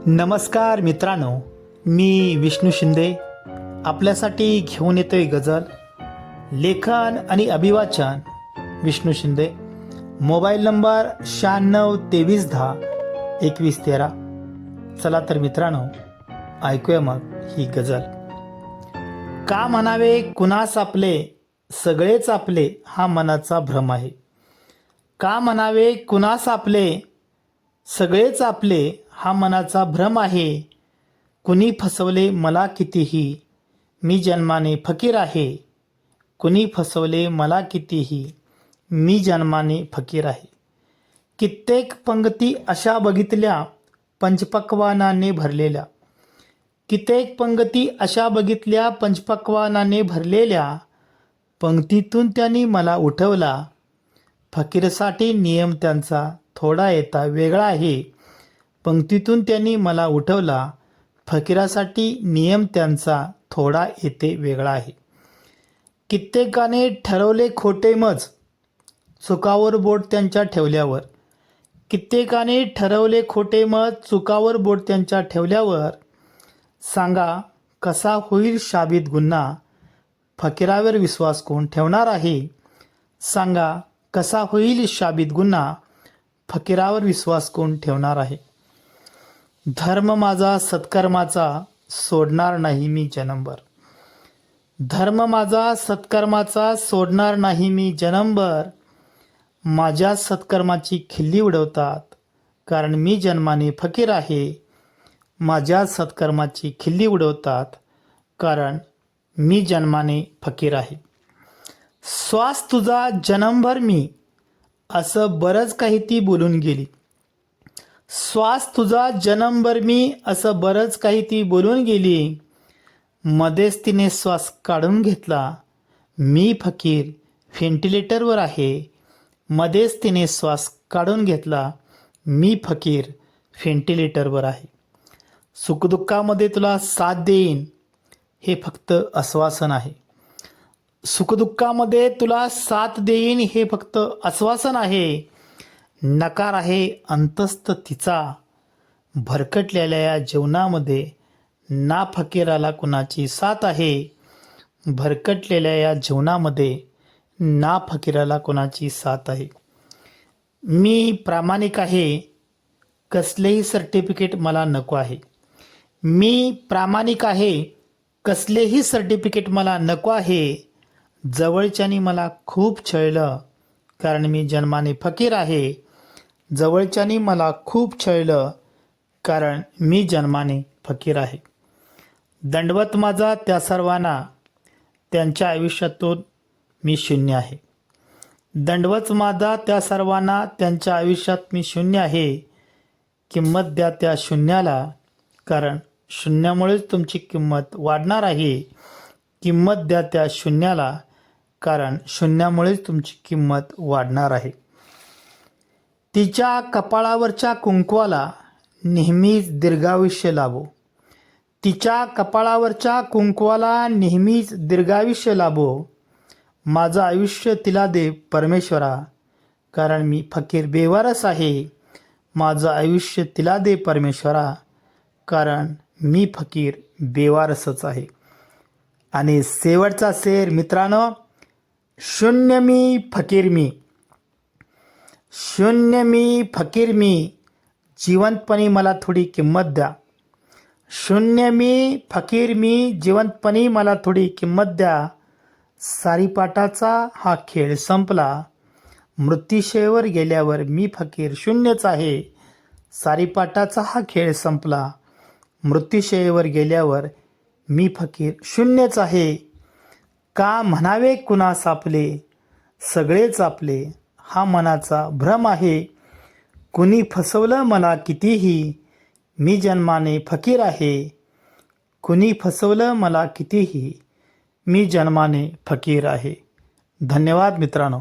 नमस्कार मित्रांनो, मी विष्णू शिंदे आपल्यासाठी घेऊन येतोय गझल. लेखन आणि अभिवाचन विष्णू शिंदे. Mobile number 9623102113. चला तर मित्रांनो, ऐकूया मग ही गझल. का म्हणावे कुणास आपले, सगळेच आपले हा मनाचा भ्रम आहे. का म्हणावे कुणास आपले, सगळेच आपले हा मनाचा भ्रम आहे. कुणी फसवले मला कितीही, मी जन्माने फकीर आहे. कुणी फसवले मला कितीही, मी जन्माने फकीर आहे. कित्येक पंक्ती अशा बघितल्या पंचपक्वानाने भरलेल्या. कित्येक पंक्ती अशा बघितल्या पंचपक्वानाने भरलेल्या. पंक्तीतून त्यांनी मला उठवला. फकीरसाठी नियम त्यांचा थोडा येता वेगळा आहे. पंक्तीतून त्यांनी मला उठवला. फकीरासाठी नियम त्यांचा थोडा येते वेगळा आहे. कित्येकाने ठरवले खोटे मज, चुकावर बोट त्यांच्या ठेवल्यावर. कित्येकाने ठरवले खोटे मत, चुकावर बोट त्यांच्या ठेवल्यावर. सांगा कसा होईल शाबीत गुन्हा, फकीरावर विश्वास कोण ठेवणार आहे. सांगा कसा होईल शाबीत गुन्हा, फकीरावर विश्वास कोण ठेवणार आहे. धर्म माझा सत्कर्माचा, सोडणार नाही मी जन्मभर. धर्म माझा सत्कर्माचा, सोडणार नाही मी जन्मभर. माझ्या सत्कर्माची खिल्ली उडवतात, कारण मी जन्माने फकीर आहे. माझ्या सत्कर्माची खिल्ली उडवतात, कारण मी जन्माने फकीर आहे. श्वास तुझा जन्मभर मी, असं बरंच काही ती बोलून गेली. श्वास तुझा जन्मभर मी, असं बरंच काही ती बोलून गेली. मध्येच तिने श्वास काढून घेतला. मी फकीर व्हेंटिलेटरवर आहे. मध्येच तिने श्वास काढून घेतला. मी फकीर व्हेंटिलेटरवर आहे. सुखदुःखामध्ये तुला साथ देईन, हे फक्त आश्वासन आहे. सुखदुःखामध्ये तुला साथ देईन, हे फक्त आश्वासन आहे. नकार आहे अंतस्थ तिचा, भरकटलेल्या या जीवनामध्ये ना फकीराला कुणाची साथ आहे. भरकटलेल्या या जीवनामध्ये ना फकीराला कुणाची साथ आहे. मी प्रामाणिक आहे, कसलेही सर्टिफिकेट मला नको आहे. मी प्रामाणिक आहे, कसलेही सर्टिफिकेट मला नको आहे. जवळच्यानी मला खूप छळलं, कारण मी जन्माने फकीर आहे. जवळच्यानी मला खूप छळलं, कारण मी जन्माने फकीर आहे. दंडवत माझा त्या सर्वांना, त्यांच्या आयुष्यातून मी शून्य आहे. दंडवत माझा त्या सर्वांना, त्यांच्या आयुष्यात मी शून्य आहे. किंमत द्या त्या शून्याला, कारण शून्यामुळेच तुमची किंमत वाढणार आहे. किंमत द्या त्या शून्याला, कारण शून्यामुळेच तुमची किंमत वाढणार आहे. तिच्या कपाळावरच्या कुंकवाला नेहमीच दीर्घायुष्य लाभो. तिच्या कपाळावरच्या कुंकवाला नेहमीच दीर्घायुष्य लाभो. माझं आयुष्य तिला दे परमेश्वरा, कारण मी फकीर बेवारस आहे. माझं आयुष्य तिला दे परमेश्वरा, कारण मी फकीर बेवारसच आहे. आणि शेवटचा शेर मित्रांनो, शून्य मी फकीर मी. शून्य मी फकीर मी, जिवंतपणी मला थोडी किंमत द्या. शून्य मी फकीर मी, जिवंतपणी मला थोडी किंमत द्या. सारीपाटाचा हा खेळ संपला, मृत्यूशयेवर गेल्यावर मी फकीर शून्यच आहे. सारीपाटाचा हा खेळ संपला, मृत्यूशयेवर गेल्यावर मी फकीर शून्यच आहे. का म्हणावे कुणास आपले, सगळेच आपले हा मनाचा भ्रम आहे. कुणी फसवलं मला कितीही, मी जन्माने फकीर आहे. कुणी फसवलं मला कितीही, मी जन्माने फकीर आहे. धन्यवाद मित्रांनो.